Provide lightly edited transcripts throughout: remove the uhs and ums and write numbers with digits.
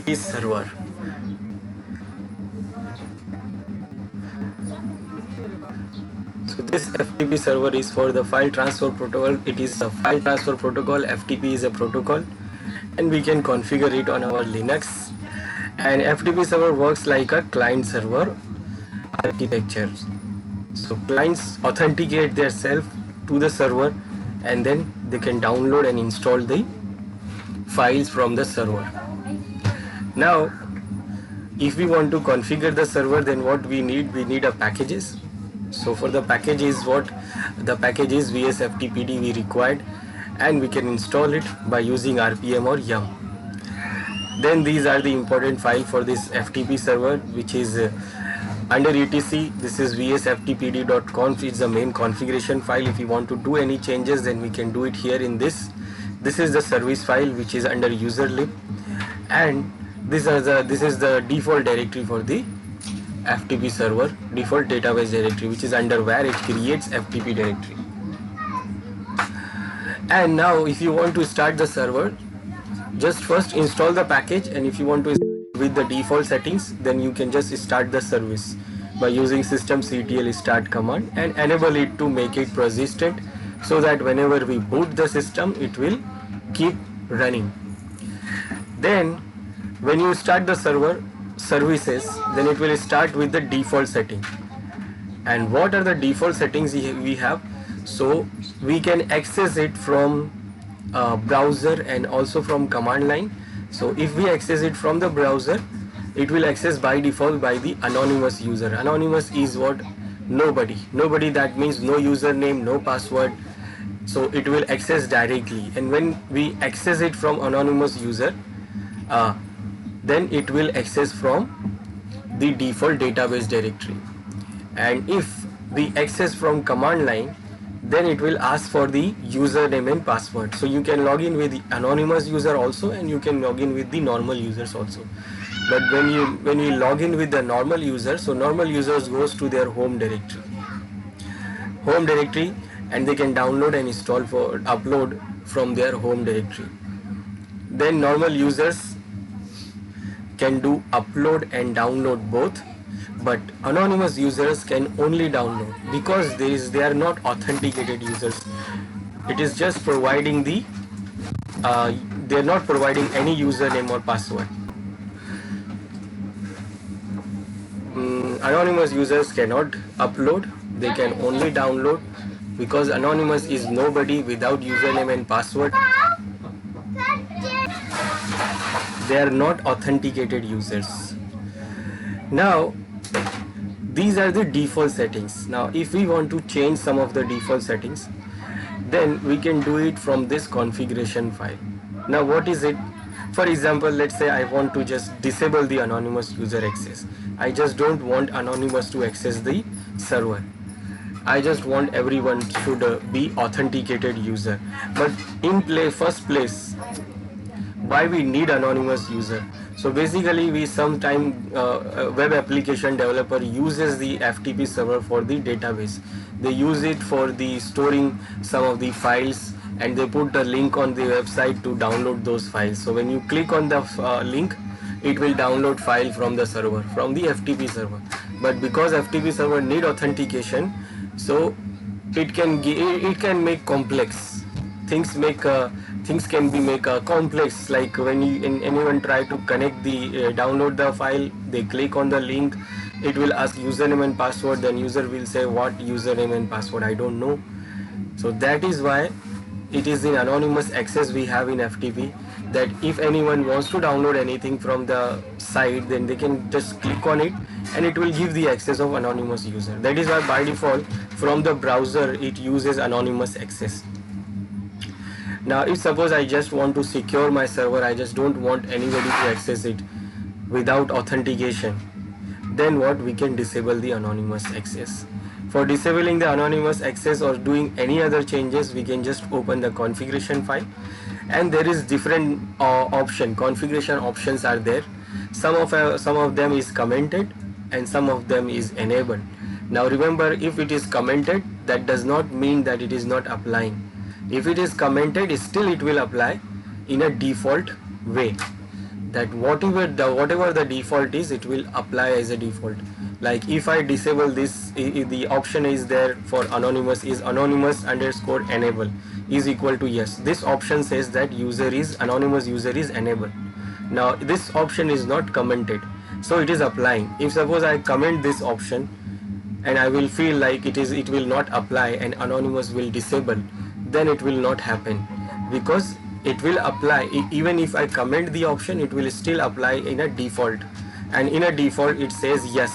FTP server. So this FTP server is for the file transfer protocol. It is a file transfer protocol. FTP is a protocol, and we can configure it on our Linux. And FTP server works like a client server architecture. So clients authenticate themselves to the server, and then they can download and install the files from the server. Now, if we want to configure the server, then what we need a packages. So for the packages, what the package is VSFTPD we required, and we can install it by using RPM or yum. Then these are the important file for this FTP server, which is under etc. This is vsftpd.conf. It's the main configuration file. If you want to do any changes, then we can do it here in this. This is the service file, which is under userlib, and this is the default directory for the FTP server, default database directory, which is under where it creates FTP directory. And now if you want to start the server, just first install the package, and if you want to start with the default settings, then you can just start the service by using systemctl start command and enable it to make it persistent, so that whenever we boot the system, it will keep running. Then when you start the server services, then it will start with the default setting. And what are the default settings we have? So we can access it from browser and also from command line. So if we access it from the browser, it will access by default by the anonymous user. Anonymous is what? Nobody. That means no username, no password. So it will access directly. And when we access it from anonymous user, then it will access from the default database directory. And if we access from command line, then it will ask for the username and password. So you can log in with the anonymous user also, and you can log in with the normal users also. But when you log in with the normal user, so normal users goes to their home directory, and they can download and install for upload from their home directory. Then normal users can do upload and download both, but anonymous users can only download, because they are not authenticated users. It is just providing the they are not providing any username or password. Anonymous users cannot upload, they can only download, because anonymous is nobody without username and password. They are not authenticated users. Now these are the default settings. Now if we want to change some of the default settings, then we can do it from this configuration file. Now what is it? For example, let's say I want to just disable the anonymous user access. I just don't want anonymous to access the server. I just want everyone should be authenticated user. But in first place, why we need anonymous user? So basically, we sometime web application developer uses the FTP server for the database. They use it for the storing some of the files, and they put the link on the website to download those files. So when you click on the link, it will download file from the server, from the FTP server. But because FTP server need authentication, so it can make complex things. Things can be make complex, like when anyone try to connect the download the file, they click on the link, it will ask username and password, then user will say what username and password, I don't know. So that is why it is in anonymous access we have in FTP, that if anyone wants to download anything from the site, then they can just click on it and it will give the access of anonymous user. That is why by default from the browser it uses anonymous access. Now if suppose I just want to secure my server, I just don't want anybody to access it without authentication, then what? We can disable the anonymous access. For disabling the anonymous access or doing any other changes, we can just open the configuration file, and there is different configuration options are there. Some of them is commented and some of them is enabled. Now remember, if it is commented, that does not mean that it is not applying. If it is commented, still it will apply in a default way. that whatever the default is, it will apply as a default. Like if I disable this, the option is there for anonymous is anonymous underscore enable is equal to yes. This option says that anonymous user is enabled. Now this option is not commented, so it is applying. If suppose I comment this option and I will feel like it will not apply and anonymous will disable, then it will not happen, because it will apply. Even if I comment the option, it will still apply in a default, and in a default it says yes.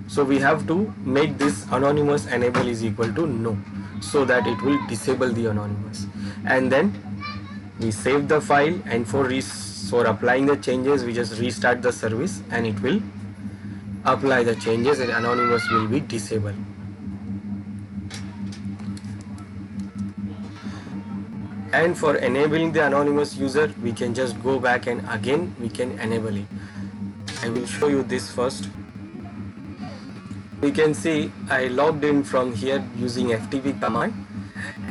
So we have to make this anonymous enable is equal to no, so that it will disable the anonymous. And then we save the file, and for applying the changes we just restart the service and it will apply the changes and anonymous will be disabled. And for enabling the anonymous user, we can just go back and again we can enable it. I will show you this first. We can see I logged in from here using FTP command,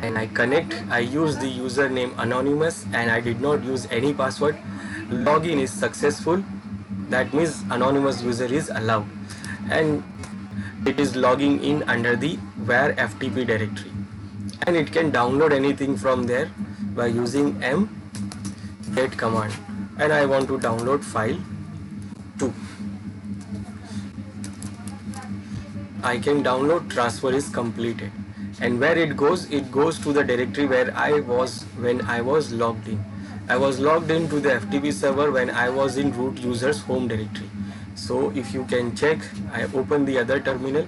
and I use the username anonymous and I did not use any password. Login is successful. That means anonymous user is allowed, and it is logging in under the where FTP directory, and it can download anything from there by using get command. And I want to download file 2. I can download, transfer is completed, and where it goes to the directory where I was when I was logged in. I was logged into the FTP server when I was in root users home directory. So if you can check, I open the other terminal,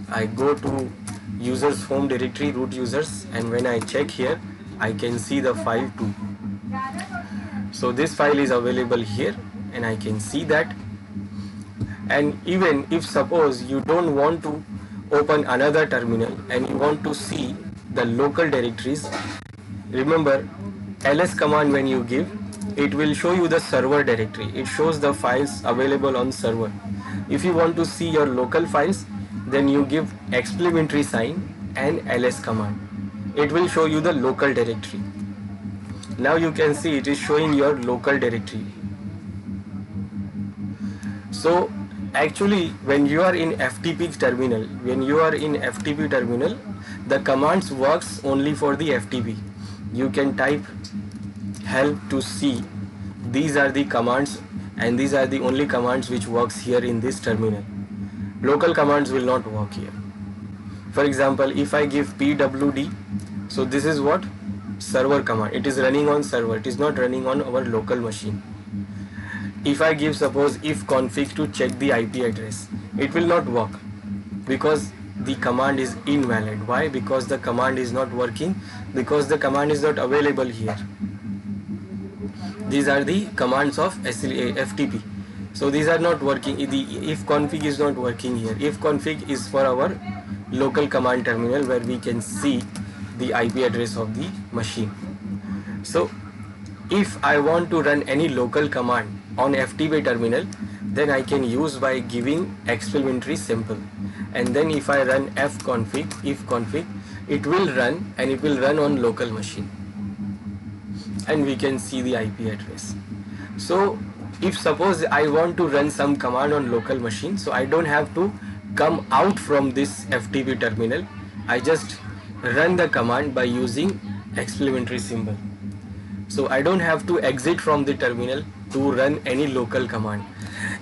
I go to users home directory root users, and when I check here I can see the file 2. So this file is available here and I can see that. And even if suppose you don't want to open another terminal and you want to see the local directories, remember ls command when you give, it will show you the server directory. It shows the files available on server. If you want to see your local files, then you give exclamatory sign and ls command. It will show you the local directory. Now you can see it is showing your local directory. So actually when you are in FTP terminal, the commands works only for the FTP. You can type help to see. These are the commands, and these are the only commands which works here in this terminal. Local commands will not work here. For example, if I give pwd, so this is what server command. It is running on server. It is not running on our local machine. If I give suppose if config to check the IP address, it will not work because the command is invalid. Why? Because the command is not working, because the command is not available here. These are the commands of FTP. So these are not working. The if config is not working here. If config is for our local command terminal where we can see the IP address of the machine. So if I want to run any local command on FTP terminal, then I can use by giving explanatory simple, and then if I run ifconfig, it will run, and it will run on local machine, and we can see the IP address. So if suppose I want to run some command on local machine, so I don't have to come out from this FTP terminal. I just run the command by using exclamatory symbol. So I don't have to exit from the terminal to run any local command.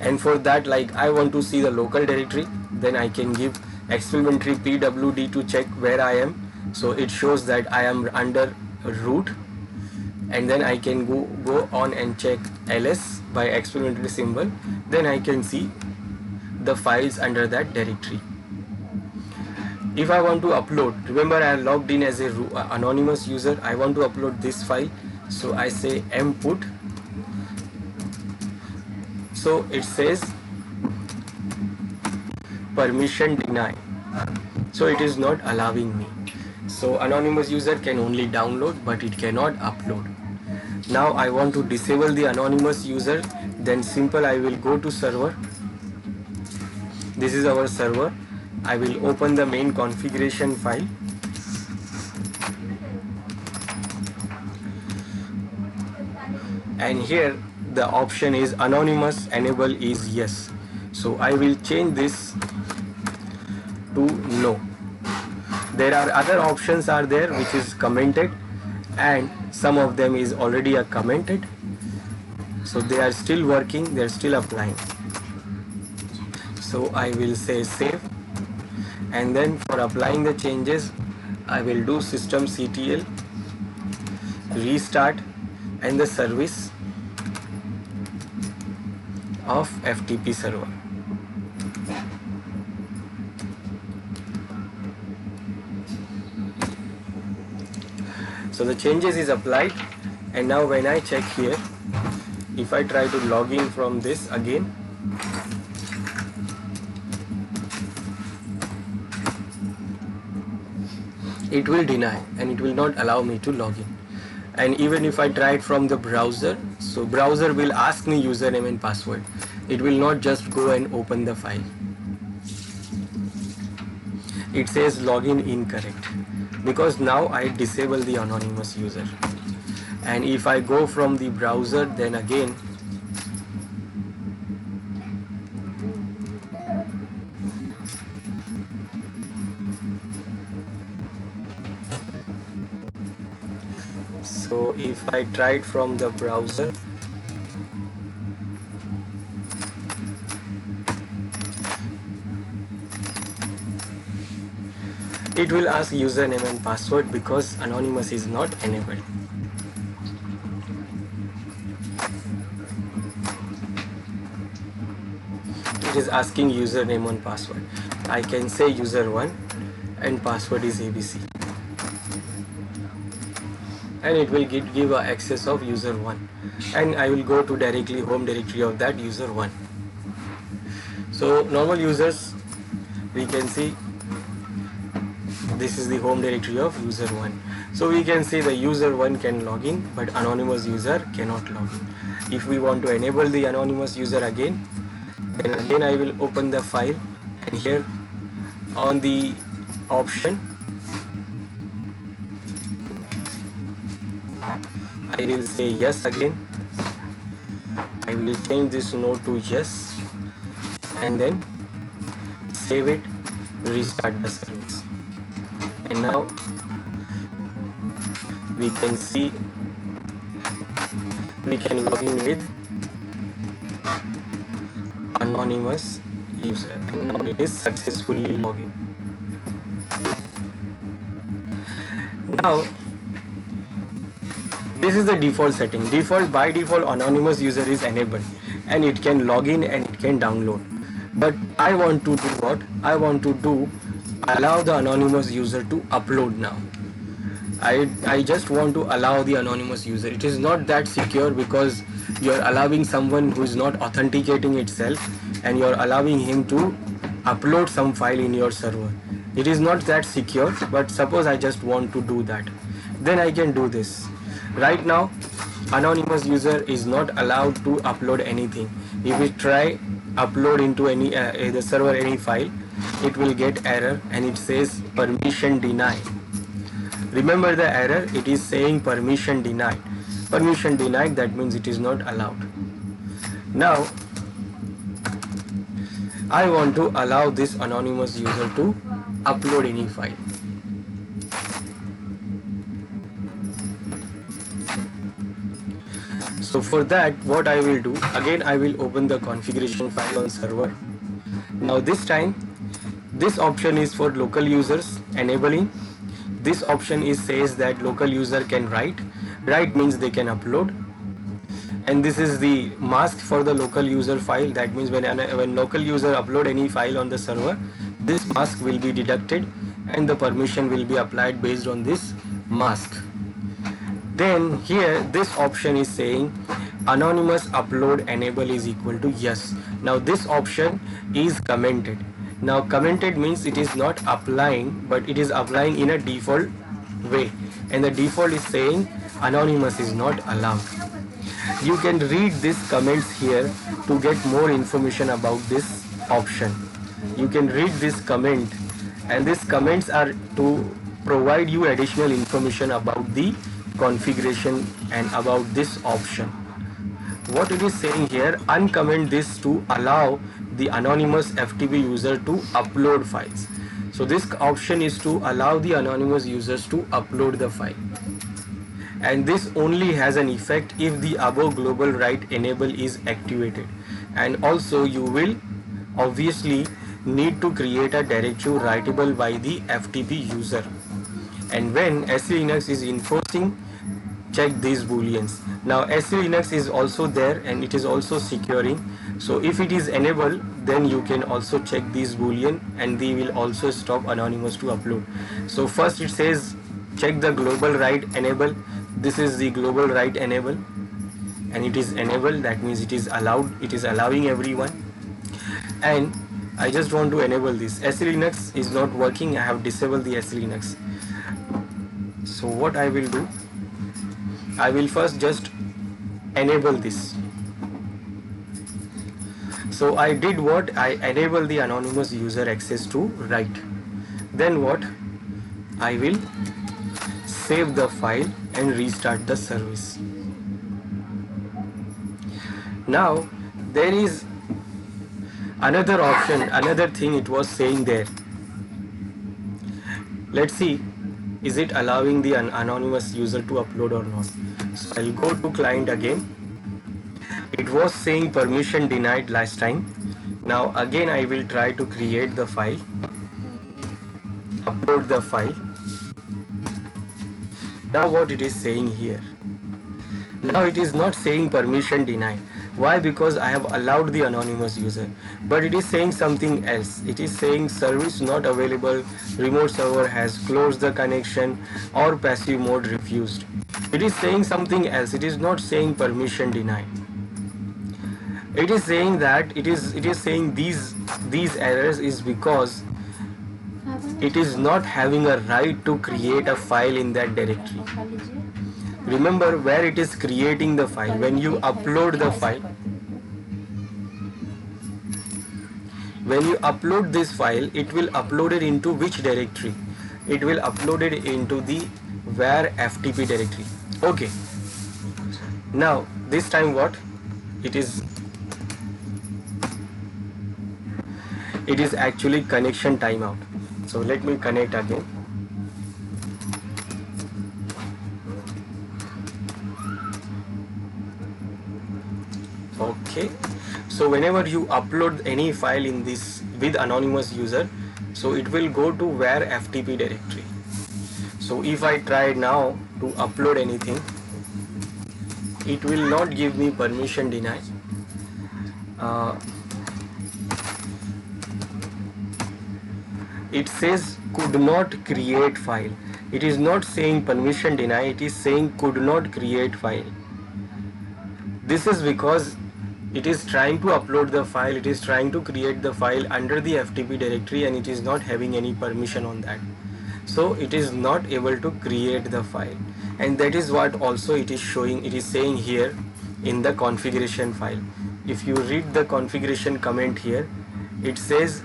And for that, like I want to see the local directory, then I can give exclamatory pwd to check where I am. So it shows that I am under root, and then I can go on and check ls by exclamatory symbol. Then I can see the files under that directory. If I want to upload, remember I am logged in as a anonymous user, I want to upload this file, so I say mput. So it says permission denied, so it is not allowing me. So anonymous user can only download, but it cannot upload. Now I want to disable the anonymous user, then simple I will go to server. This is our server. I will open the main configuration file. and here the option is anonymous enable is yes. So I will change this to no. There are other options are there which is commented, and some of them is already commented, so they are still working, they are still applying. So I will say save, and then for applying the changes I will do systemctl restart and the service of FTP server. So the changes is applied, and now when I check here, if I try to log in from this again, it will deny and it will not allow me to log in. And even if I try it from the browser, so browser will ask me username and password. It will not just go and open the file. It says login incorrect because now I disable the anonymous user. And if I go from the browser, then again so if I try it from the browser, it will ask username and password because anonymous is not enabled. It is asking username and password. I can say user1 and password is ABC, and it will give a access of user1, and I will go to directly home directory of that user1. So normal users, we can see this is the home directory of user1. So we can see the user1 can log in, but anonymous user cannot log in. If we want to enable the anonymous user again, then again I will open the file, and here on the option I will say yes again. I will change this no to yes, and then save it, restart the service. And now we can see we can log in with anonymous user, and now it is successfully logged in. Now this is the default setting. By default anonymous user is enabled and it can log in and it can download. But I want to do what? I want to do allow the anonymous user to upload now. I just want to allow the anonymous user. It is not that secure because you're allowing someone who is not authenticating itself and you're allowing him to upload some file in your server. It is not that secure, but suppose I just want to do that, then I can do this. Right now anonymous user is not allowed to upload anything. If we try upload into any the server any file, it will get error and it says permission denied. Remember the error, it is saying permission denied. Permission denied, that means it is not allowed. Now I want to allow this anonymous user to upload any file. So for that, what I will do, again I will open the configuration file on server. Now this time this option is for local users enabling. This option is says that local user can write means they can upload, and this is the mask for the local user file. That means when local user upload any file on the server, this mask will be deducted and the permission will be applied based on this mask. Then here this option is saying anonymous upload enable is equal to yes. Now this option is commented. Now commented means it is not applying, but it is applying in a default way, and the default is saying anonymous is not allowed. You can read these comments here to get more information about this option. You can read this comment, and these comments are to provide you additional information about the configuration and about this option. what it is saying here, uncomment this to allow the anonymous FTP user to upload files. So this option is to allow the anonymous users to upload the file, and this only has an effect if the above global write enable is activated. And also you will obviously need to create a directory writable by the FTP user, and when SE Linux is enforcing, check these booleans. Now SE Linux is also there and it is also securing, so if it is enabled, then you can also check these boolean and they will also stop anonymous to upload. So first it says check the global write enable. This is the global write enable and it is enabled, that means it is allowed, it is allowing everyone. And I just want to enable this. SE Linux is not working, I have disabled the SE Linux. So what I will do, I will first just enable this. So I did what? I enable the anonymous user access to write. Then what? I will save the file and restart the service. Now there is another option, another thing it was saying there. Let's see, is it allowing the anonymous user to upload or not? So I'll go to client again. It was saying permission denied last time. Now again I will try to create the file, upload the file. Now what it is saying here? Now it is not saying permission denied. Why? Because I have allowed the anonymous user, but it is saying something else. It is saying service not available, remote server has closed the connection, or passive mode refused. It is saying something else. It is not saying permission denied. It is saying that it is saying these errors is because it is not having a right to create a file in that directory. Remember where it is creating the file. When you upload the file, when you upload this file, it will upload it into which directory? It will upload it into the var FTP directory. Okay. Now this time what? It is actually connection timeout. So let me connect again. Okay, so whenever you upload any file in this with anonymous user, so it will go to var FTP directory. So if I try now to upload anything, it will not give me permission denied. It says could not create file. It is not saying permission deny, it is saying could not create file. This is because it is trying to upload the file, it is trying to create the file under the FTP directory and it is not having any permission on that. So it is not able to create the file, and that is what also it is showing, it is saying here in the configuration file. If you read the configuration comment here, it says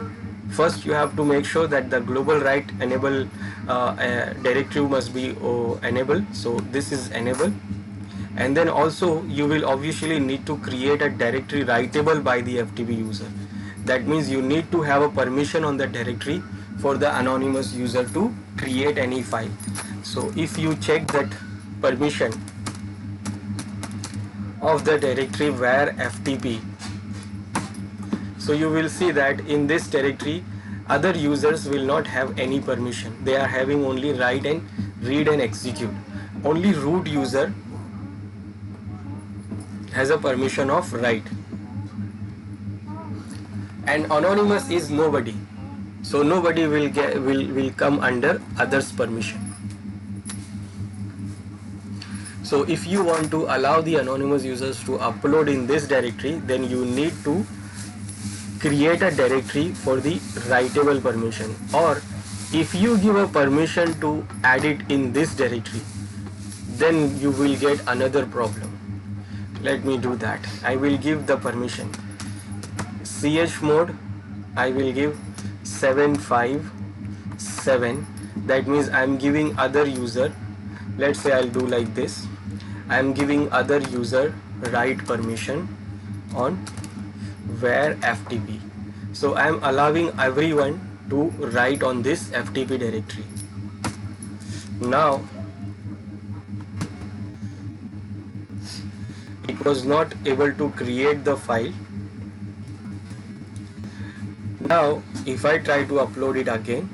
first you have to make sure that the global write enable directory must be enabled. So this is enabled. And then also you will obviously need to create a directory writable by the FTP user. That means you need to have a permission on the directory for the anonymous user to create any file. So if you check that permission of the directory var FTP, so you will see that in this directory other users will not have any permission. They are having only write and read and execute. Only root user has a permission of write, and anonymous is nobody, so nobody will come under others permission. So if you want to allow the anonymous users to upload in this directory, then you need to create a directory for the writable permission, or if you give a permission to add it in this directory, then you will get another problem. Let me do that. I will give the permission chmod, I will give 757. That means I am giving other user, let's say I'll do like this, I am giving other user write permission on where FTP. So I am allowing everyone to write on this FTP directory. Now it was not able to create the file. Now if I try to upload it again,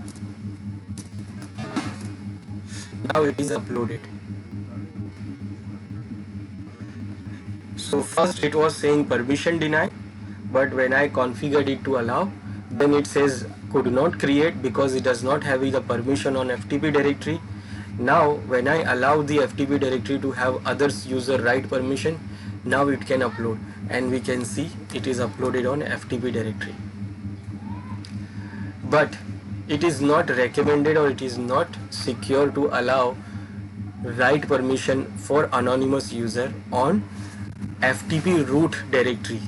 now it is uploaded. So first it was saying permission denied, but when I configured it to allow, then it says could not create because it does not have the permission on FTP directory. Now when I allow the FTP directory to have others user write permission, now it can upload, and we can see it is uploaded on FTP directory. But it is not recommended or it is not secure to allow write permission for anonymous user on FTP root directory.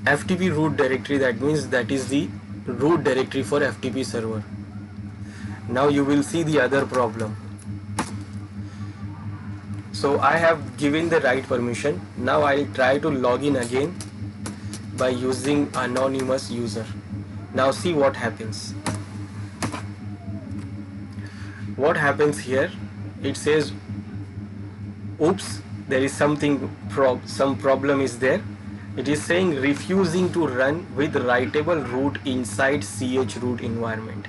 FTP root directory, that means that is the root directory for FTP server. Now you will see the other problem. So I have given the write permission. Now I'll try to log in again by using anonymous user. Now see what happens. What happens here? It says, oops, there is some problem is there. It is saying refusing to run with writable root inside chroot environment,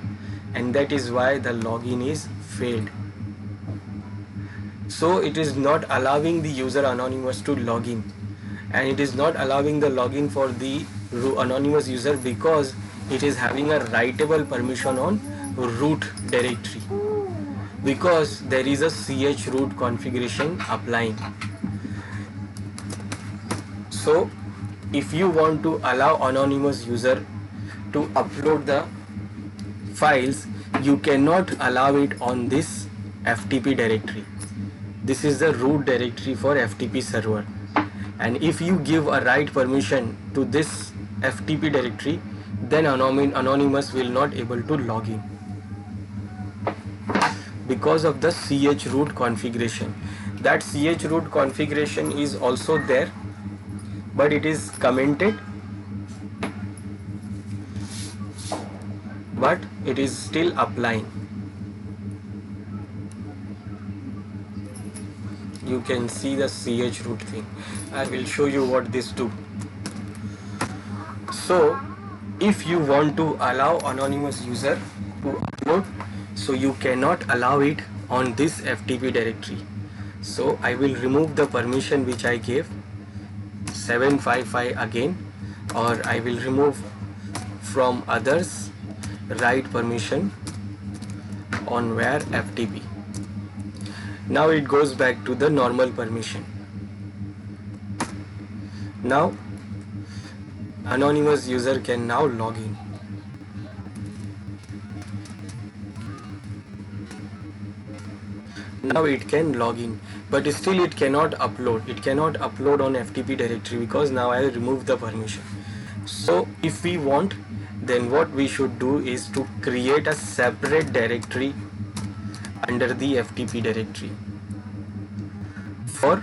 and that is why the login is failed. So it is not allowing the user anonymous to log in, and it is not allowing the login for the anonymous user because it is having a writable permission on root directory, because there is a chroot configuration applying. So if you want to allow anonymous user to upload the files, you cannot allow it on this FTP directory. This is the root directory for FTP server, and if you give a write permission to this FTP directory, then anonymous will not able to log in because of the chroot configuration. That chroot configuration is also there, but it is commented, but it is still applying. You can see the chroot thing. I will show you what this do. So if you want to allow anonymous user to upload, so you cannot allow it on this FTP directory. So I will remove the permission which I gave, 755 again, or I will remove from others write permission on where FTP. Now it goes back to the normal permission. Now anonymous user can now log in. Now it can log in, but still it cannot upload. It cannot upload on FTP directory because now I remove the permission. So if we want, then what we should do is to create a separate directory under the FTP directory for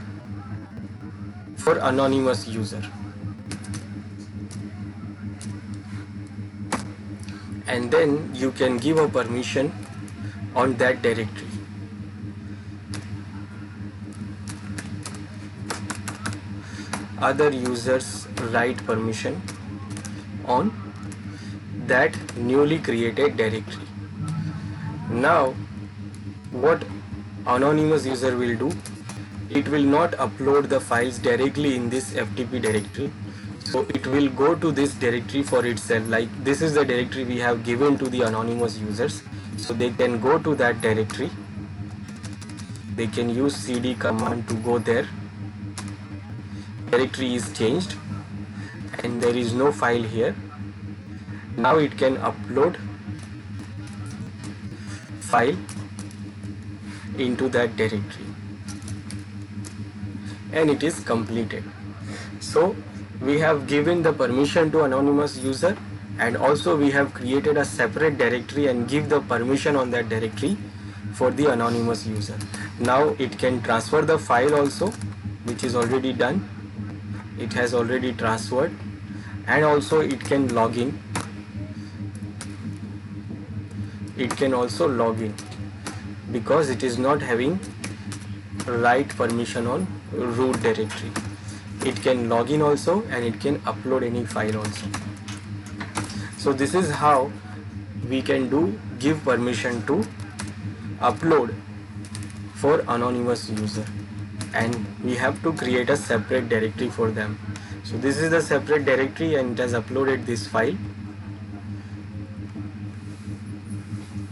anonymous user, and then you can give a permission on that directory. Other users write permission on that newly created directory. Now what anonymous user will do, it will not upload the files directly in this FTP directory, so it will go to this directory for itself. Like this is the directory we have given to the anonymous users, so they can go to that directory. They can use cd command to go there. Directory is changed and there is no file here. Now it can upload file into that directory and it is completed. So we have given the permission to anonymous user, and also we have created a separate directory and give the permission on that directory for the anonymous user. Now it can transfer the file also, which is already done. it has already transferred, and also it can log in. It can also log in because it is not having write permission on root directory. It can log in also, and it can upload any file also. So this is how we can give permission to upload for anonymous user, and we have to create a separate directory for them. So this is the separate directory, and it has uploaded this file.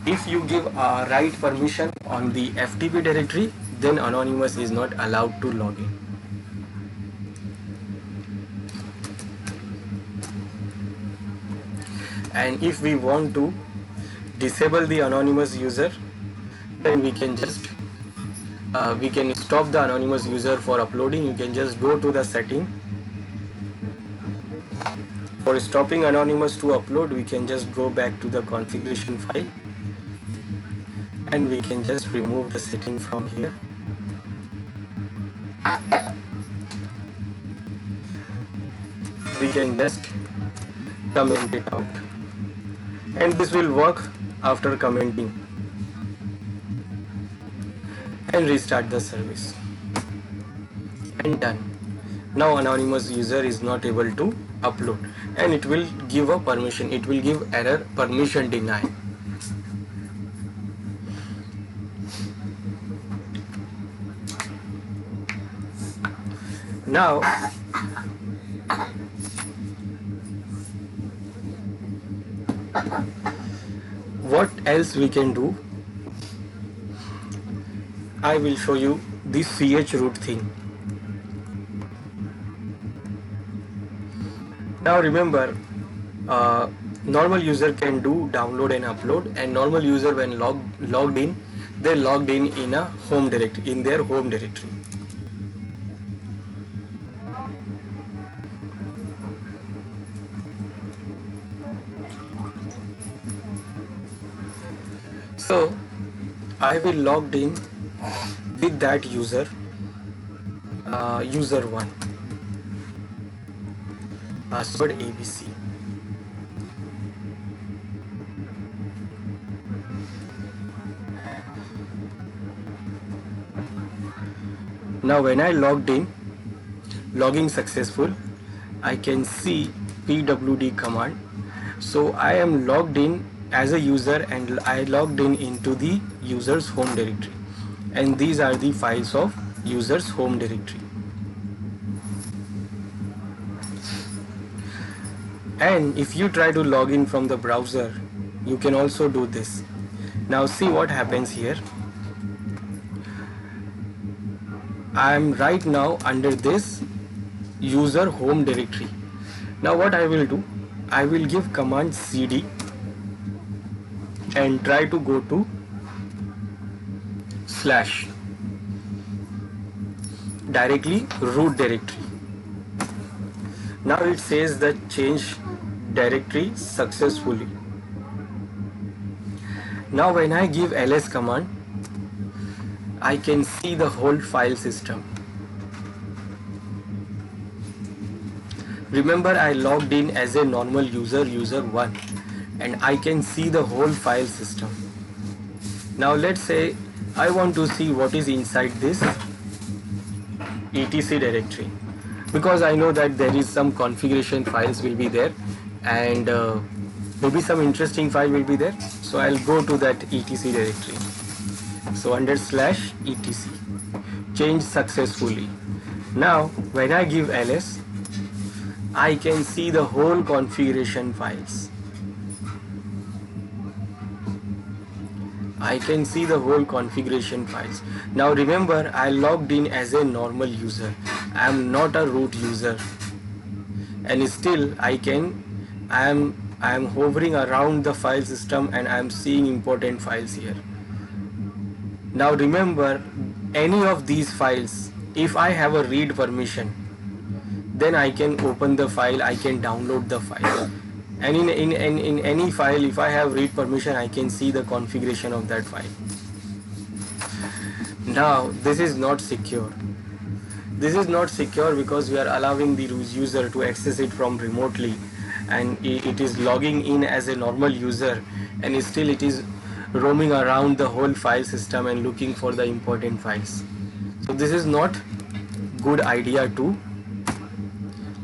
If you give a write permission on the FTP directory, then anonymous is not allowed to log in. And if we want to disable the anonymous user, then we can just we can stop the anonymous user for uploading. You can just go to the setting. For stopping anonymous to upload, we can just go back to the configuration file, and we can just remove the setting from here. We can just comment it out, and this will work after commenting, and restart the service, and done. Now anonymous user is not able to upload, and it will give a permission. It will give error permission denied. Now what else we can do? I will show you this chroot thing. Now remember, normal user can do download and upload, and normal user when logged in, they logged in a home directory, in their home directory. So I will logged in with that user, user1, password ABC. Now when I logged in, logging successful, I can see pwd command. So I am logged in as a user, and I logged in into the user's home directory, and these are the files of user's home directory. And if you try to log in from the browser, you can also do this. Now see what happens here. I am right now under this user home directory. Now what I will do, I will give command cd and try to go to slash, directly root directory. Now it says that change directory successfully. Now when I give ls command, I can see the whole file system. Remember, I logged in as a normal user, user1, and I can see the whole file system. Now let's say I want to see what is inside this etc directory, because I know that there is some configuration files will be there, and maybe some interesting file will be there. So I'll go to that etc directory. So under slash etc, change successfully. Now when I give ls, I can see the whole configuration files. I can see the whole configuration files. Now remember, I logged in as a normal user. I am not a root user, and still I am hovering around the file system, and I am seeing important files here. Now remember, any of these files, if I have a read permission, then I can open the file, I can download the file. And in any file, if I have read permission, I can see the configuration of that file. Now this is not secure. This is not secure because we are allowing the user to access it from remotely, and it is logging in as a normal user, and still it is roaming around the whole file system and looking for the important files. So this is not good idea to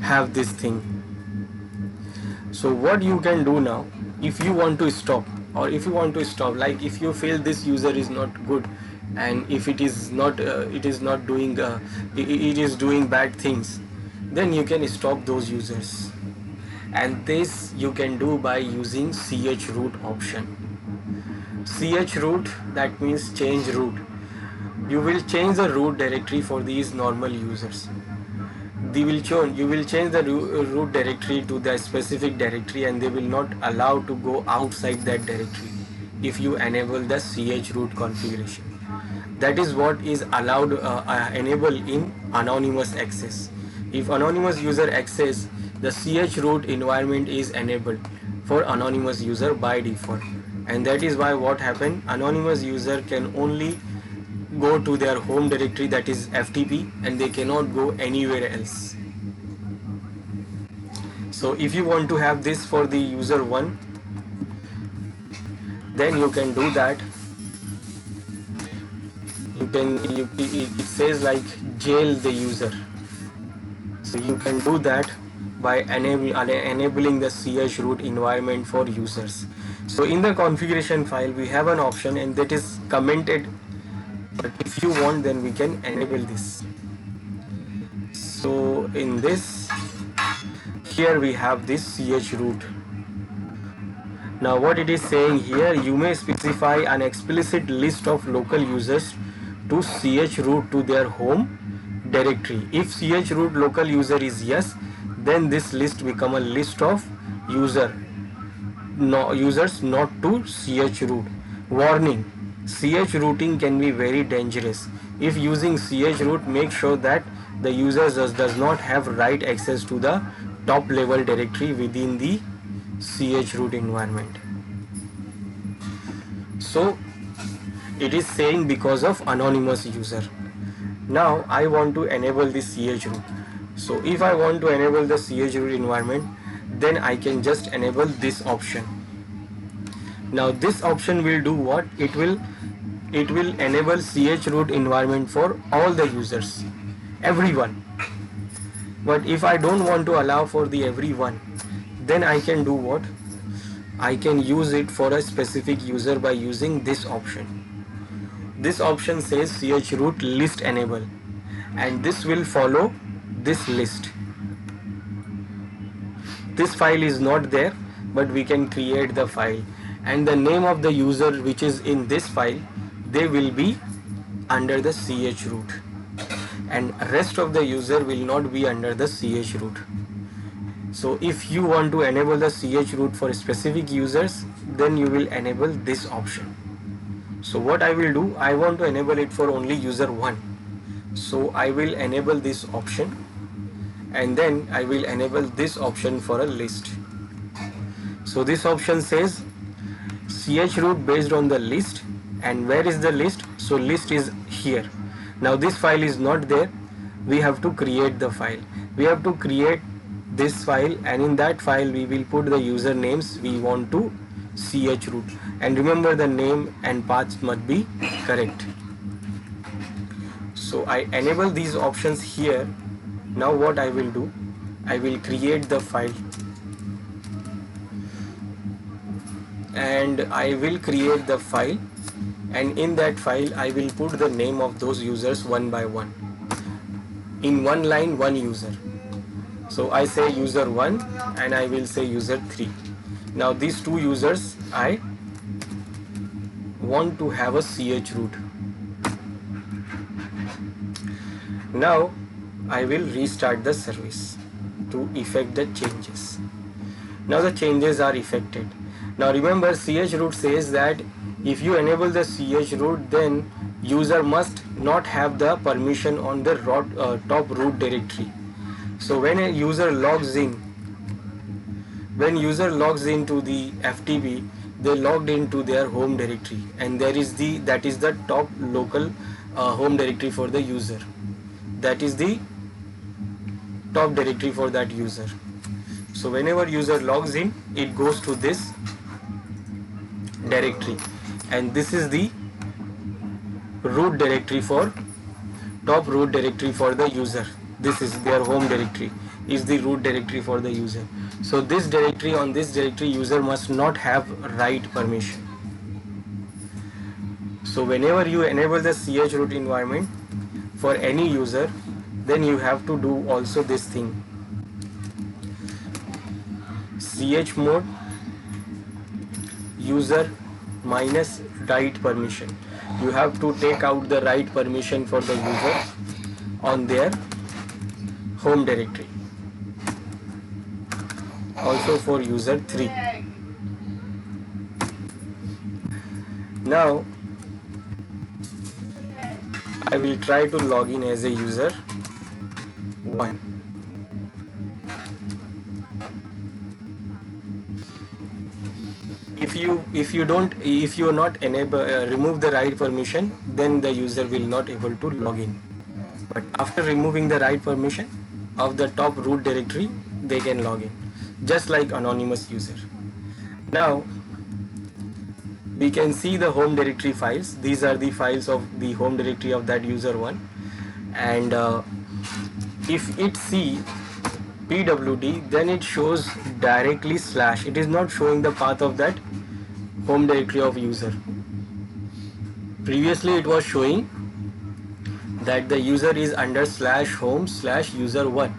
have this thing. So what you can do now, if you want to stop, like if you feel this user is not good, and if it is not doing it is doing bad things, then you can stop those users. And this you can do by using chroot option. Chroot, that means change root. You will change the root directory for these normal users. You will change the root directory to the specific directory, and they will not allow to go outside that directory if you enable the chroot configuration. That is what is allowed enable in anonymous access. If anonymous user access, the chroot environment is enabled for anonymous user by default, and that is why what happened, anonymous user can only go to their home directory, that is FTP, and they cannot go anywhere else. So if you want to have this for the user 1, then you can do that. It says like jail the user. So you can do that by enabling the chroot environment for users. So in the configuration file we have an option, and that is commented, but if you want, then we can enable this. So in this, here we have this chroot. Now what it is saying here, you may specify an explicit list of local users to chroot to their home directory. If chroot local user is yes, then this list become a list of users not to chroot. Warning: chrooting can be very dangerous. If using chroot, make sure that the user does not have right access to the top level directory within the chroot environment. So it is saying because of anonymous user. Now I want to enable the chroot. So if I want to enable the chroot environment, then I can just enable this option. Now this option will do what? It will enable chroot environment for all the users, everyone. But if I don't want to allow for the everyone, then I can do what? I can use it for a specific user by using this option. This option says chroot list enable, and this will follow this list. This file is not there, but we can create the file, and the name of the user which is in this file, they will be under the chroot, and rest of the user will not be under the chroot. So if you want to enable the chroot for specific users, then you will enable this option. So what I will do, I want to enable it for only user 1. So I will enable this option, and then I will enable this option for a list. So this option says chroot based on the list, and where is the list? So list is here. Now this file is not there, we have to create the file. We have to create this file, and in that file we will put the usernames we want to chroot, and remember the name and paths must be correct. So I enable these options here. Now what I will do, I will create the file, and I will create the file, and in that file I will put the name of those users one by one. In one line, one user. So I say user 1, and I will say user 3. Now these two users I want to have a chroot. Now I will restart the service to effect the changes. Now the changes are effected. Now remember, chroot says that if you enable the chroot, then user must not have the permission on the top root directory. So when a user logs in, into the FTP, they logged into their home directory, and that is the top local home directory for the user. that is the top directory for that user. So whenever user logs in, it goes to this directory, and this is the root directory for top root directory for the user. This is their home directory, is the root directory for the user. So this directory, on this directory, user must not have write permission. So whenever you enable the chroot environment for any user, then you have to do also this thing, chmod user minus write permission. You have to take out the write permission for the user on their home directory, also for user 3. Now I will try to log in as a user 1. If you are not remove the write permission, then the user will not able to log in. But after removing the write permission of the top root directory, they can log in, just like anonymous user. Now we can see the home directory files. These are the files of the home directory of that user 1, and if it see pwd, then it shows directly slash. It is not showing the path of that home directory of user. Previously it was showing that the user is under /home/user1,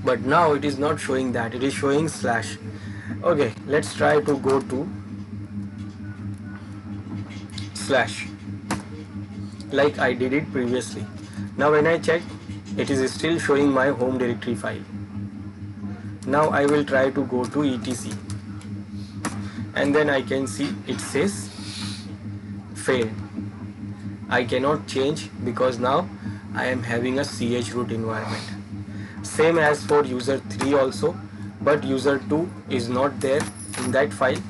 but now it is not showing that, it is showing slash. Okay, let's try to go to slash like I did it previously. Now when I check, it is still showing my home directory file. Now I will try to go to etc, and then I can see it says failed. I cannot change because now I am having a chroot environment. Same as for user 3 also, but user 2 is not there in that file.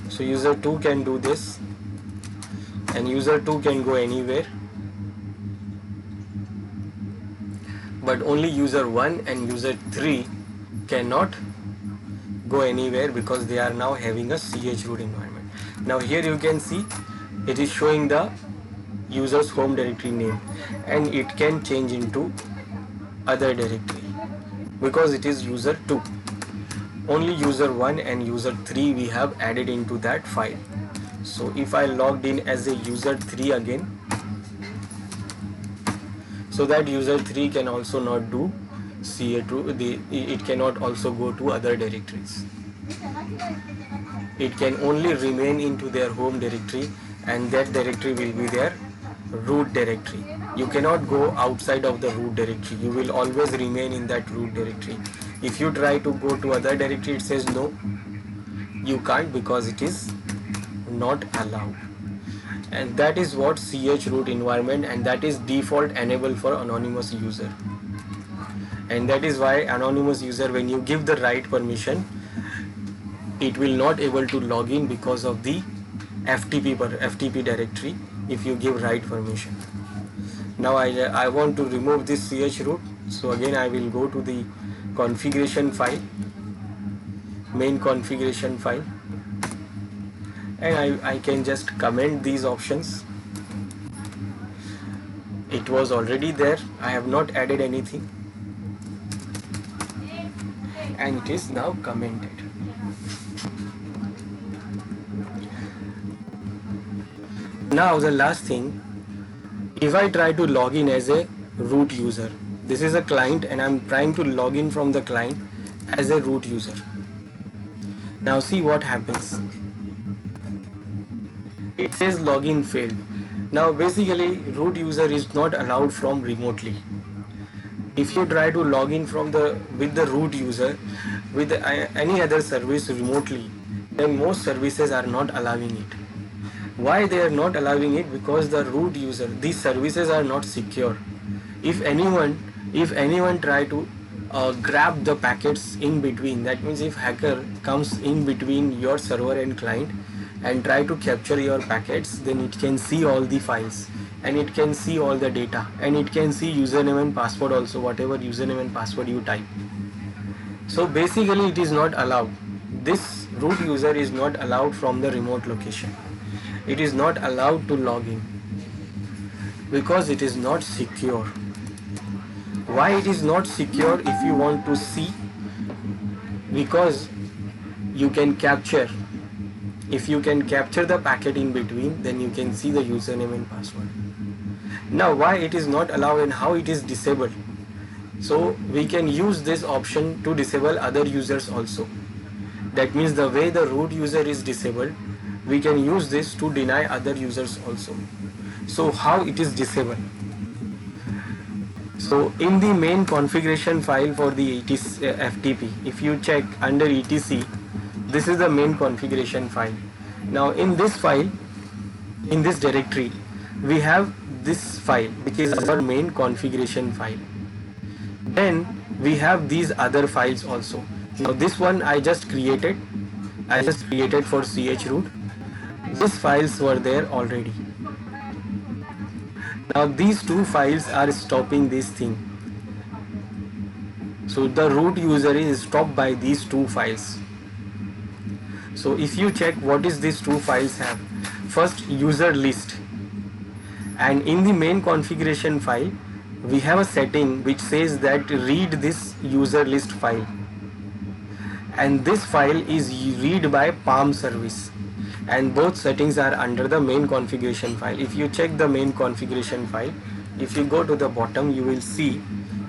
So user 2 can do this, and user 2 can go anywhere, but only user 1 and user 3 cannot go anywhere because they are now having a chroot environment. Now here you can see it is showing the user's home directory name, and it can change into other directory because it is user 2. Only user 1 and user 3 we have added into that file. So if I logged in as a user 3 again, so that user 3 can also not do chroot, it cannot also go to other directories. It can only remain into their home directory, and that directory will be their root directory. You cannot go outside of the root directory. You will always remain in that root directory. If you try to go to other directory, it says no, you can't, because it is not allowed. And that is what chroot environment, and that is default enabled for anonymous user. And that is why anonymous user, when you give the write permission, it will not able to log in because of the FTP directory if you give write permission. Now I want to remove this chroot, so again I will go to the configuration file, main configuration file, and I can just comment these options. It was already there, I have not added anything, and it is now commented. Now the last thing, if I try to log in as a root user, this is a client and I'm trying to log in from the client as a root user. Now see what happens. It says login failed. Now basically root user is not allowed from remotely. If you try to log in from with the root user with any other service remotely, then most services are not allowing it. Why they are not allowing it? Because the root user, these services are not secure. If anyone try to grab the packets in between, that means if hacker comes in between your server and client and try to capture your packets, then it can see all the files and it can see all the data, and it can see username and password also, whatever username and password you type. So basically it is not allowed. This root user is not allowed from the remote location. It is not allowed to log in because it is not secure. Why it is not secure if you want to see? Because you can capture. If you can capture the packet in between, then you can see the username and password. Now why it is not allowed and how it is disabled? So we can use this option to disable other users also. That means the way the root user is disabled, we can use this to deny other users also. So how it is disabled? So in the main configuration file for the FTP, if you check under etc, this is the main configuration file. Now in this file, in this directory, we have this file which is our main configuration file. Then we have these other files also. Now this one I just created for chroot. These files were there already. Now these two files are stopping this thing. So the root user is stopped by these two files. So if you check what is these two files have, first user list, and in the main configuration file we have a setting which says that read this user list file, and this file is read by Palm service, and both settings are under the main configuration file. If you check the main configuration file, if you go to the bottom, you will see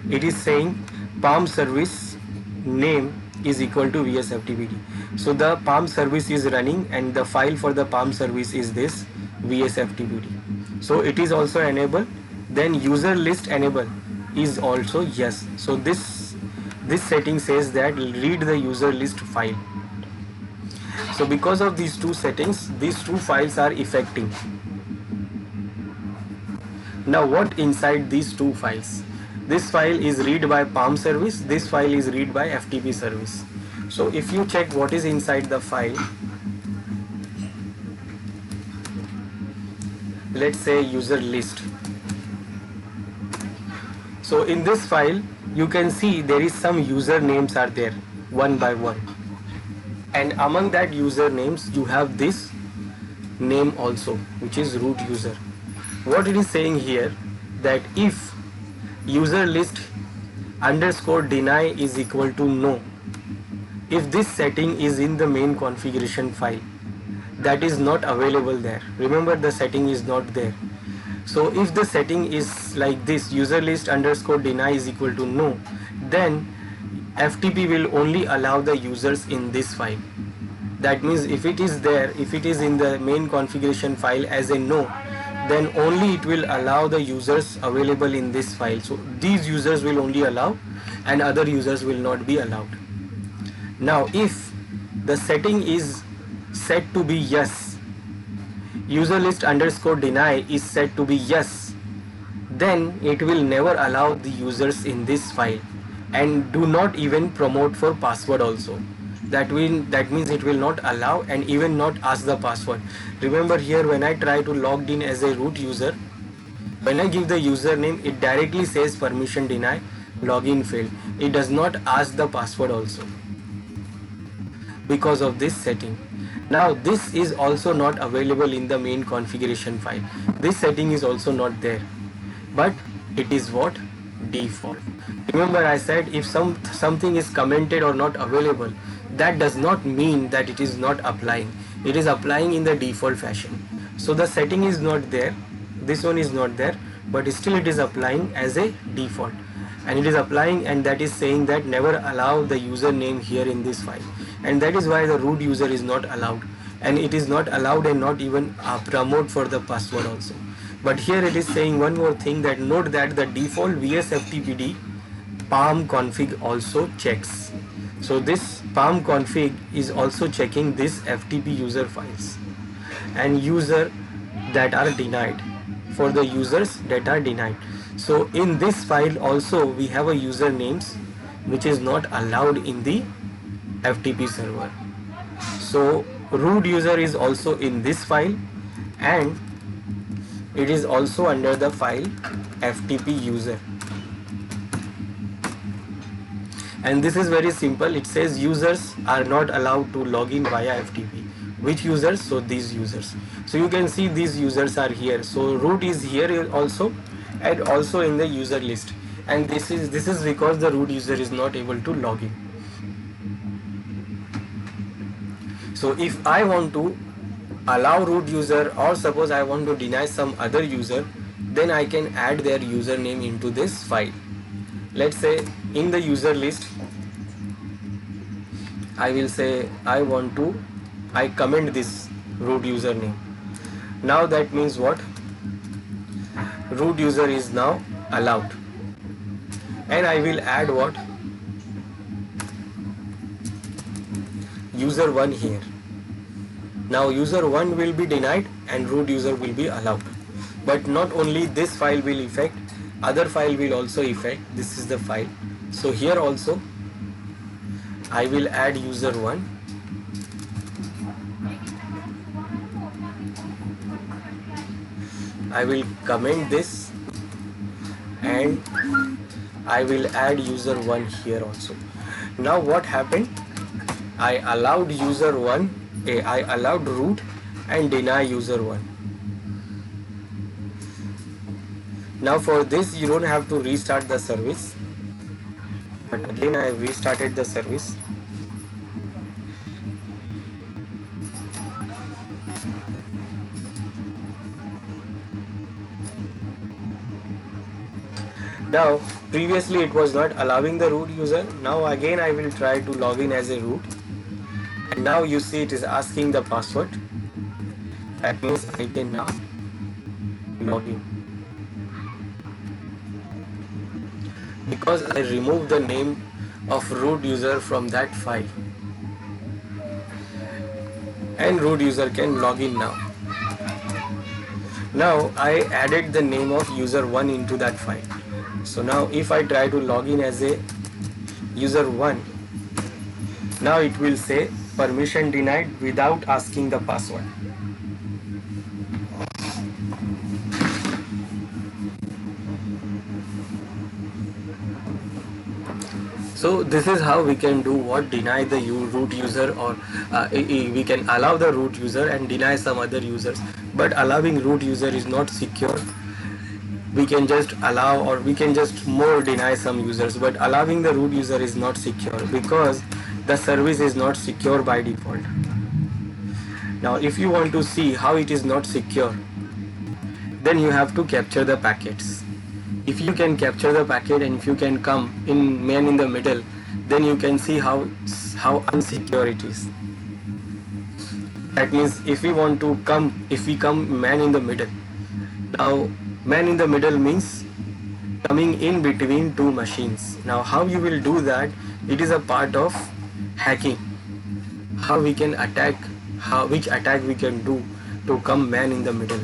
it is saying Palm service name is equal to vsftpd. So the Palm service is running and the file for the Palm service is this vsftpd. So it is also enabled. Then user list enable is also yes. So this setting says that read the user list file. So because of these two settings, these two files are effective. Now what inside these two files? This file is read by Palm service, this file is read by FTP service. So if you check what is inside the file, let's say user list. So in this file you can see there is some user names are there one by one, and among that user names you have this name also, which is root user. What it is saying here, that if user list underscore deny is equal to no, if this setting is in the main configuration file, that is not available there. Remember, the setting is not there. So if the setting is like this, user list underscore deny is equal to no, then FTP will only allow the users in this file. That means if it is there, if it is in the main configuration file as a no, then only it will allow the users available in this file. So these users will only allow and other users will not be allowed. Now if the setting is set to be yes, user list underscore deny is set to be yes, then it will never allow the users in this file, and do not even promote for password also. That means it will not allow and even not ask the password. Remember here, when I try to log in as a root user, when I give the username, it directly says permission deny, login failed. It does not ask the password also because of this setting. Now this is also not available in the main configuration file. This setting is also not there, but it is what? Default. Remember I said if something is commented or not available, that does not mean that it is not applying. It is applying in the default fashion. So the setting is not there, this one is not there, but still it is applying as a default, and it is applying, and that is saying that never allow the username here in this file, and that is why the root user is not allowed, and it is not allowed and not even promote for the password also. But here it is saying one more thing, that note that the default vsftpd palm config also checks. So this palm config is also checking this FTP user files and user that are denied, for the users that are denied. So in this file also we have a user names which is not allowed in the FTP server. So root user is also in this file, and it is also under the file FTP user. And this is very simple. It says users are not allowed to log in via FTP. Which users? So these users. So you can see these users are here. So root is here also, and also in the user list. And this is because the root user is not able to log in. So if I want to allow root user, or suppose I want to deny some other user, then I can add their username into this file. Let's say in the user list, I will say I comment this root username. Now that means what? Root user is now allowed. And I will add what? User 1 here. Now user 1 will be denied and root user will be allowed. But not only this file will affect, other file will also affect. This is the file. So here also I will add user 1. I will comment this and I will add user 1 here also. Now what happened? I allowed user 1, I allowed root and deny user 1. Now for this you don't have to restart the service, but again I have restarted the service. Now previously it was not allowing the root user. Now again I will try to log in as a root, and now you see it is asking the password. That means I can now log in. Because I removed the name of root user from that file, and root user can log in now. Now I added the name of user 1 into that file. So now if I try to log in as a user 1, now it will say permission denied without asking the password. So this is how we can do what? Deny the root user, or we can allow the root user and deny some other users. But allowing root user is not secure. We can just allow, or we can just more deny some users, but allowing the root user is not secure because the service is not secure by default. Now if you want to see how it is not secure, then you have to capture the packets. If you can capture the packet and if you can come in man in the middle, then you can see how unsecure it is. That means if we want to come, if we come man in the middle. Now man in the middle means coming in between two machines. Now how you will do that? It is a part of hacking. How we can attack, which attack we can do to come man in the middle.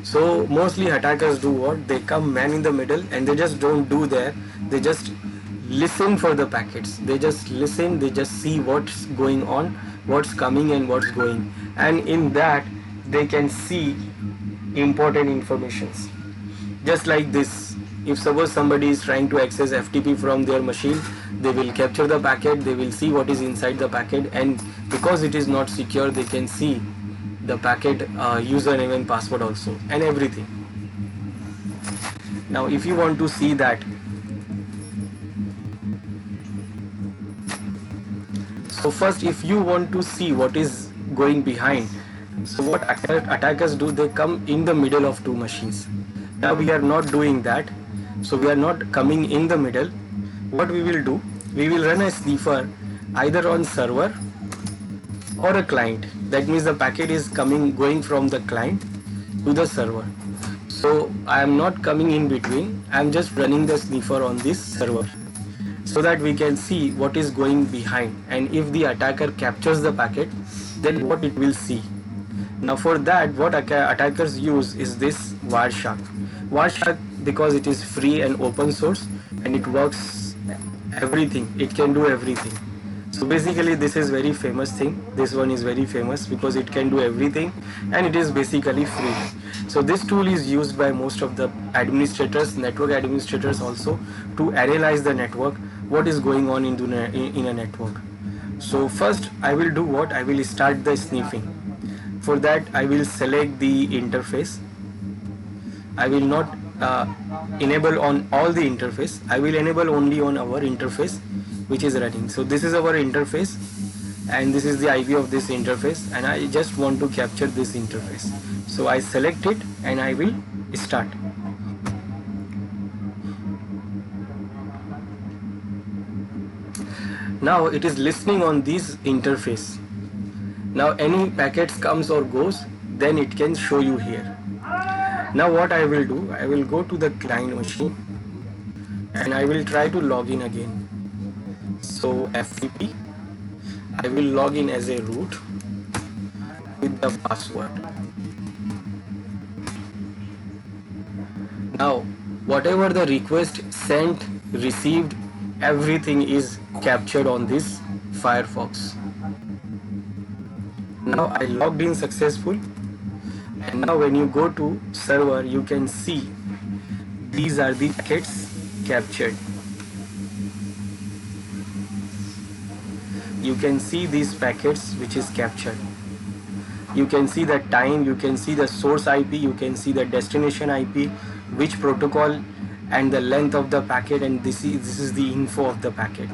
So mostly attackers do what? They come man in the middle and they just don't do there. They just listen for the packets. They just listen, they just see what's going on, what's coming and what's going. And in that they can see important informations. Just like this, if suppose somebody is trying to access FTP from their machine, they will capture the packet, they will see what is inside the packet, and because it is not secure, they can see the packet username and password also, and everything. Now if you want to see that, so first if you want to see what is going behind, so what attackers do, they come in the middle of two machines. Now we are not doing that, so we are not coming in the middle. What we will do, we will run a sniffer either on server or a client. That means the packet is going from the client to the server. So I am not coming in between, I am just running the sniffer on this server, so that we can see what is going behind, and if the attacker captures the packet, then what it will see. Now for that, what attackers use is this Wireshark. Wireshark, because it is free and open source and it works everything, it can do everything. So So basically this is very famous thing. This one is very famous because it can do everything and it is basically free. So this tool is used by most of the administrators, network administrators also, to analyze the network, what is going on in a network. So first I will do what? I will start the sniffing. For that I will select the interface. I will not enable on all the interface. I will enable only on our interface which is running. So this is our interface and this is the IP of this interface, and I just want to capture this interface. So I select it and I will start. Now it is listening on this interface. Now any packets comes or goes, then it can show you here. Now what I will do, I will go to the client machine and I will try to log in again. So FTP, I will log in as a root with the password. Now whatever the request sent, received, everything is captured on this Firefox. Now I logged in successful, and now when you go to server you can see these are the packets captured. You can see these packets which is captured. You can see the time, you can see the source IP, you can see the destination IP, which protocol, and the length of the packet, and this is the info of the packet.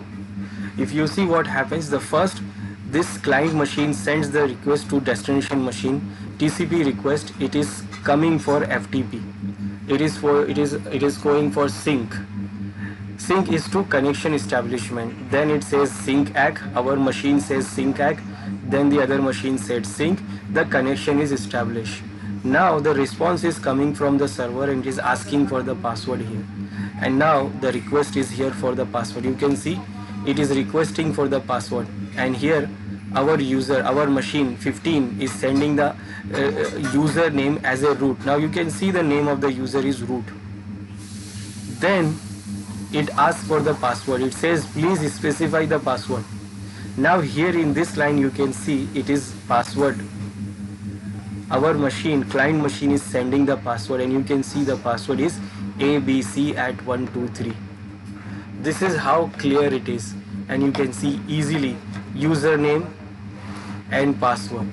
If you see what happens, the first, this client machine sends the request to destination machine, TCP request, it is coming for FTP. It is going for sync. Sync is to connection establishment. Then it says sync ACK, our machine says sync ACK, then the other machine said sync, the connection is established. Now the response is coming from the server and it is asking for the password here. And now the request is here for the password. You can see it is requesting for the password, and here our user, our machine 15 is sending the username as a root. Now you can see the name of the user is root. Then it asks for the password. It says please specify the password. Now here in this line you can see it is password. Our machine, client machine, is sending the password, and you can see the password is abc@123. This is how clear it is, and you can see easily username and password.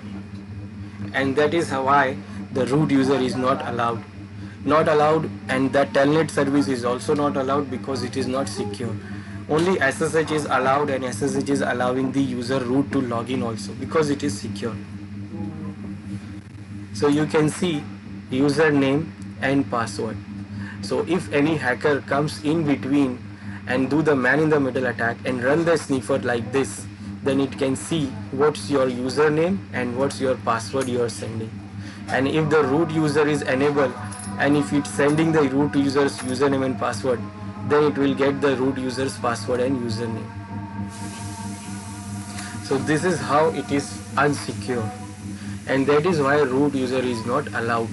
And that is why the root user is not allowed. And the telnet service is also not allowed because it is not secure. Only SSH is allowed, and SSH is allowing the user root to log in also because it is secure. So you can see username and password. So if any hacker comes in between and do the man in the middle attack and run the sniffer like this, then it can see what's your username and what's your password you are sending. And if the root user is enabled, and if it's sending the root user's username and password, then it will get the root user's password and username. So this is how it is unsecure, and that is why root user is not allowed.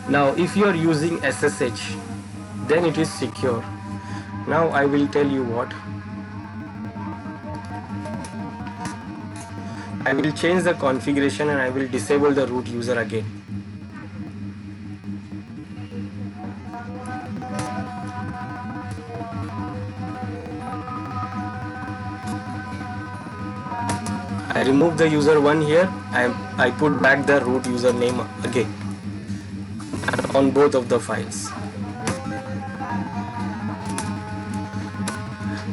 Now if you are using SSH, then it is secure. Now I will tell you what. I will change the configuration and I will disable the root user again. I remove the user 1 here. I put back the root username again on both of the files.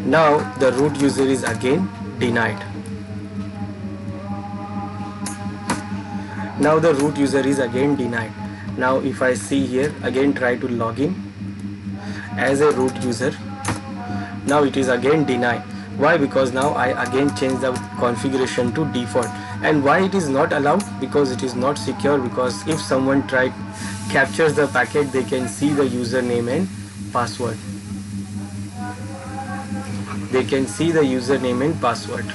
Now the root user is again denied. Now the root user is again denied. Now if I see here, again try to log in as a root user. Now it is again denied. Why? Because now I again change the configuration to default. And why it is not allowed? Because it is not secure. Because if someone captures the packet, they can see the username and password. They can see the username and password.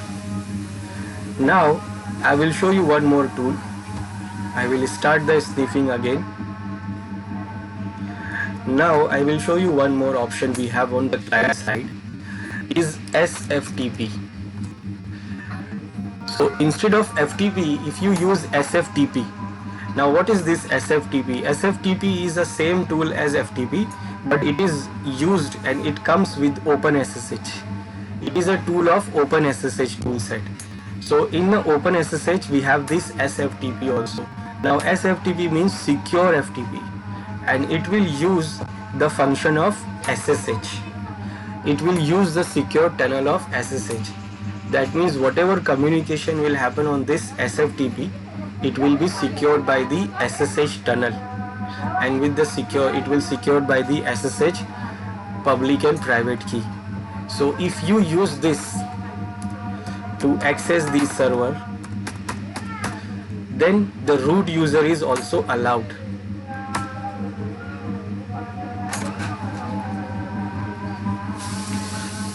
Now I will show you one more tool. I will start the sniffing again. Now I will show you one more option we have on the client side. is SFTP. So instead of FTP, if you use SFTP. Now what is this SFTP? SFTP is the same tool as FTP, but it is used and it comes with OpenSSH. It is a tool of OpenSSH toolset. So in the OpenSSH we have this SFTP also. Now SFTP means secure FTP, and it will use the function of SSH. It will use the secure tunnel of SSH. That means whatever communication will happen on this SFTP, it will be secured by the SSH tunnel, and with the it will secured by the SSH public and private key. So if you use this to access the server, then the root user is also allowed.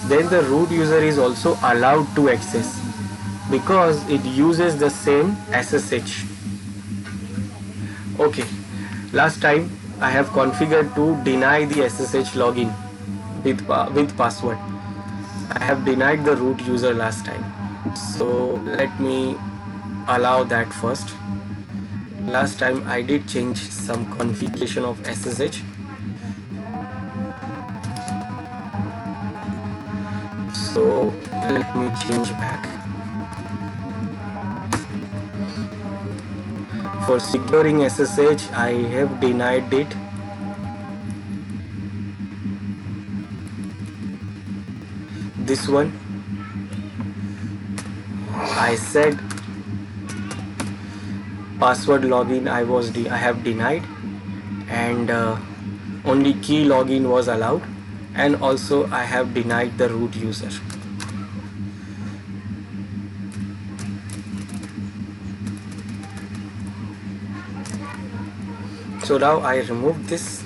Then the root user is also allowed to access, because it uses the same SSH. Okay, last time I have configured to deny the SSH login with password. I have denied the root user last time, so let me allow that first. Last time I did change some configuration of SSH. So let me change back. For securing SSH, I have denied it. This one, I said password login I have denied, and only key login was allowed, and also I have denied the root user. So now I remove this.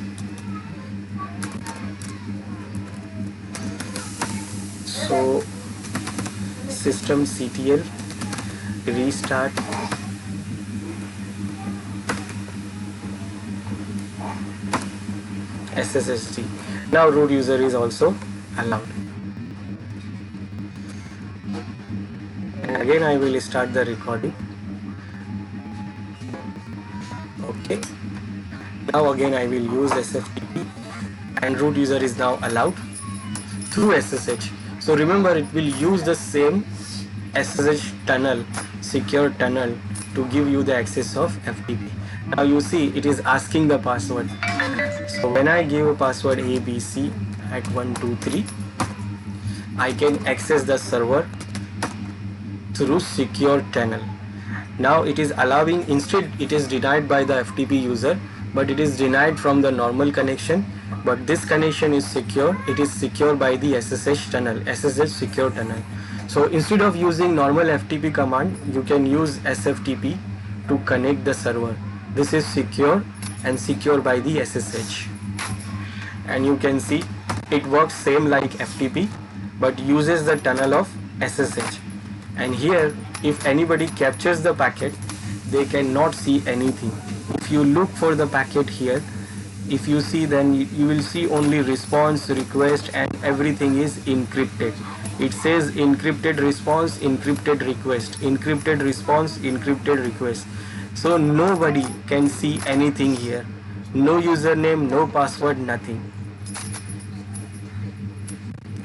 So systemctl restart SSHD. Now root user is also allowed. And again I will start the recording. Okay. Now again I will use SFTP, and root user is now allowed through SSH. So remember, it will use the same SSH tunnel, secure tunnel, to give you the access of FTP. Now you see it is asking the password. So when I give a password ABC at 123, I can access the server through secure tunnel. Now it is allowing, instead it is denied by the FTP user, but it is denied from the normal connection, but this connection is secure. It is secure by the SSH tunnel, SSH secure tunnel. So instead of using normal FTP command, you can use SFTP to connect the server. This is secure and secure by the SSH, and you can see it works same like FTP but uses the tunnel of SSH. And here, if anybody captures the packet, they cannot see anything. If you look for the packet here, if you see, then you will see only response, request, and everything is encrypted. It says encrypted response, encrypted request, encrypted response, encrypted request. So nobody can see anything here. No username, no password, nothing.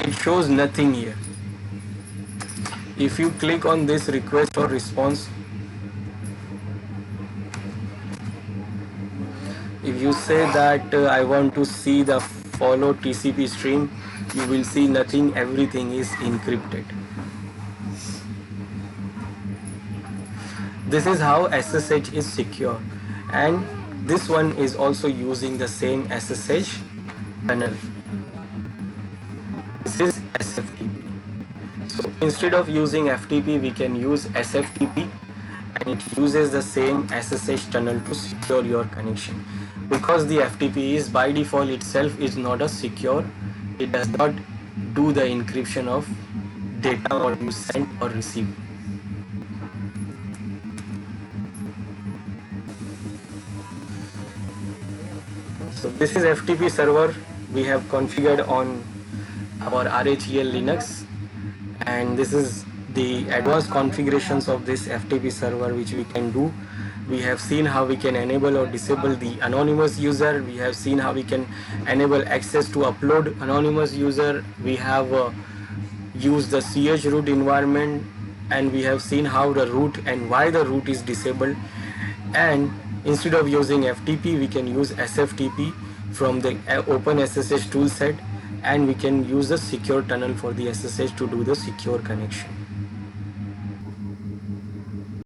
It shows nothing here. If you click on this request or response, if you say that I want to see the follow TCP stream, you will see nothing, everything is encrypted. This is how SSH is secure, and this one is also using the same SSH tunnel. This is SFTP. So instead of using FTP, we can use SFTP, and it uses the same SSH tunnel to secure your connection. Because the FTP is by default itself is not a secure, it does not do the encryption of data or you send or receive. So this is FTP server we have configured on our RHEL Linux, and this is the advanced configurations of this FTP server which we can do. We have seen how we can enable or disable the anonymous user. We have seen how we can enable access to upload anonymous user. We have used the chroot environment, and we have seen how the root and why the root is disabled. And instead of using FTP, we can use SFTP from the OpenSSH toolset, and we can use the secure tunnel for the SSH to do the secure connection.